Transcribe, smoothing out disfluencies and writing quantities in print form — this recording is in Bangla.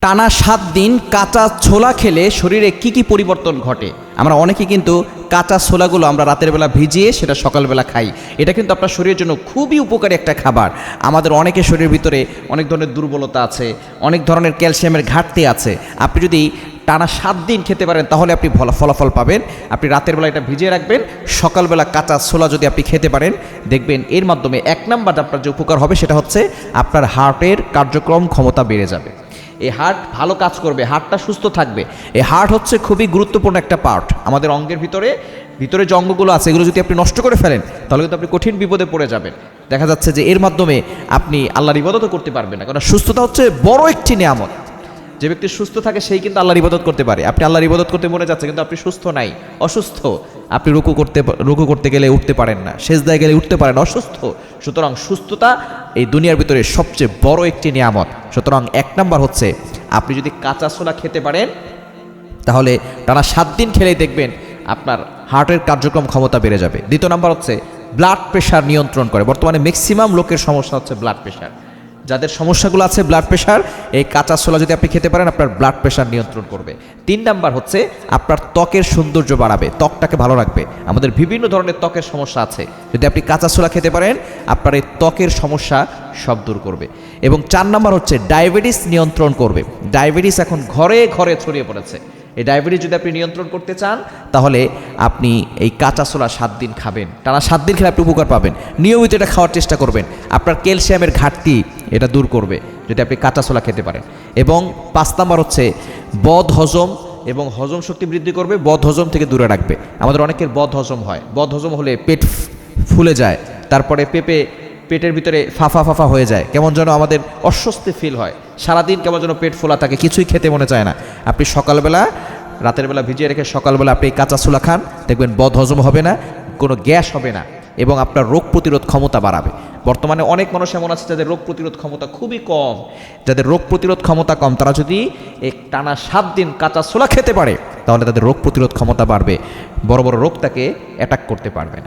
টানা 7 দিন কাঁচা ছোলা খেলে শরীরে কি পরিবর্তন ঘটে। আমরা অনেকে কিন্তু কাঁচা ছোলাগুলো আমরা রাতের বেলা ভিজিয়ে সেটা সকালবেলা খাই। এটা কিন্তু আপনার শরীরের জন্য খুবই উপকারী একটা খাবার। আমাদের অনেকের শরীরের ভিতরে অনেক ধরনের দুর্বলতা আছে, অনেক ধরনের ক্যালসিয়ামের ঘাটতি আছে। আপনি যদি টানা 7 দিন খেতে পারেন তাহলে আপনি ভালো ফলাফল পাবেন। আপনি রাতের বেলা এটা ভিজিয়ে রাখবেন, সকালবেলা কাঁচা ছোলা যদি আপনি খেতে পারেন দেখবেন এর মাধ্যমে 1 নাম্বার আপনার যে উপকার হবে সেটা হচ্ছে আপনার হার্টের কার্যক্রম ক্ষমতা বেড়ে যাবে। এই হার্ট ভালো কাজ করবে, হার্টটা সুস্থ থাকবে। এই হার্ট হচ্ছে খুবই গুরুত্বপূর্ণ একটা পার্ট আমাদের অঙ্গের ভিতরে যে অঙ্গগুলো আছে এগুলো যদি আপনি নষ্ট করে ফেলেন তাহলে কিন্তু আপনি কঠিন বিপদে পড়ে যাবেন। দেখা যাচ্ছে যে এর মাধ্যমে আপনি আল্লাহর ইবাদতও করতে পারবেন না, কারণ সুস্থতা হচ্ছে বড় একটি নিয়ামত। যে ব্যক্তি সুস্থ থাকে সেই কিন্তু আল্লাহর ইবাদত করতে পারে। আপনি আল্লাহর ইবাদত করতে মনে যাচ্ছে কিন্তু আপনি সুস্থ নাই, অসুস্থ। আপনি রুকু করতে গেলে উঠতে পারেন না, সেজদায় গেলে উঠতে পারেন, অসুস্থ। সুতরাং সুস্থতা এই দুনিয়ার ভিতরে সবচেয়ে বড় একটি নিয়ামত। সুতরাং 1 নাম্বার হচ্ছে আপনি যদি কাঁচা ছোলা খেতে পারেন তাহলে টানা 7 দিন খেলেই দেখবেন আপনার হার্টের কার্যক্রম ক্ষমতা বেড়ে যাবে। 2 নাম্বার হচ্ছে ব্লাড প্রেশার নিয়ন্ত্রণ করে। বর্তমানে ম্যাক্সিমাম লোকের সমস্যা হচ্ছে ব্লাড প্রেশার। যাদের সমস্যাগুলো আছে ব্লাড প্রেশার, এই কাঁচা ছোলা যদি আপনি খেতে পারেন আপনার ব্লাড প্রেশার নিয়ন্ত্রণ করবে। 3 নাম্বার হচ্ছে আপনার ত্বকের সৌন্দর্য বাড়াবে, ত্বকটাকে ভালো রাখবে। আমাদের বিভিন্ন ধরনের ত্বকের সমস্যা আছে, যদি আপনি কাঁচা ছোলা খেতে পারেন আপনার এই ত্বকের সমস্যা সব দূর করবে। এবং 4 নাম্বার হচ্ছে ডায়াবেটিস নিয়ন্ত্রণ করবে। ডায়াবেটিস এখন ঘরে ঘরে ছড়িয়ে পড়েছে। এই ডায়াবেটিস যদি আপনি নিয়ন্ত্রণ করতে চান তাহলে আপনি এই কাঁচা ছোলা 7 দিন খাবেন। টানা 7 দিন খেলে আপনি উপকার পাবেন। নিয়মিত এটা খাওয়ার চেষ্টা করবেন, আপনার ক্যালসিয়ামের ঘাটতি এটা দূর করবে যদি আপনি কাঁচা ছোলা খেতে পারেন। এবং 5 নাম্বার হচ্ছে বদ হজম এবং হজম শক্তি বৃদ্ধি করবে, বদ হজম থেকে দূরে রাখবে। আমাদের অনেকের বদ হজম হয়, বদ হজম হলে পেট ফুলে যায়, তারপরে পেটের ভিতরে ফাফা হয়ে যায়, কেমন যেন আমাদের অস্বস্তি ফিল হয়, সারাদিন কেমন যেন পেট ফোলা থাকে, কিছুই খেতে মনে চায় না। আপনি সকালবেলা রাতের বেলা ভিজিয়ে রেখে সকালবেলা আপনি কাঁচা ছোলা খান, দেখবেন বদ হজম হবে না, কোনো গ্যাস হবে না এবং আপনার রোগ প্রতিরোধ ক্ষমতা বাড়াবে। বর্তমানে অনেক মানুষ এমন আছে যাদের রোগ প্রতিরোধ ক্ষমতা খুবই কম। যাদের রোগ প্রতিরোধ ক্ষমতা কম তারা যদি এক টানা 7 দিন কাঁচা ছোলা খেতে পারে তাহলে তাদের রোগ প্রতিরোধ ক্ষমতা বাড়বে, বড় বড় রোগ তাকে অ্যাটাক করতে পারবে না।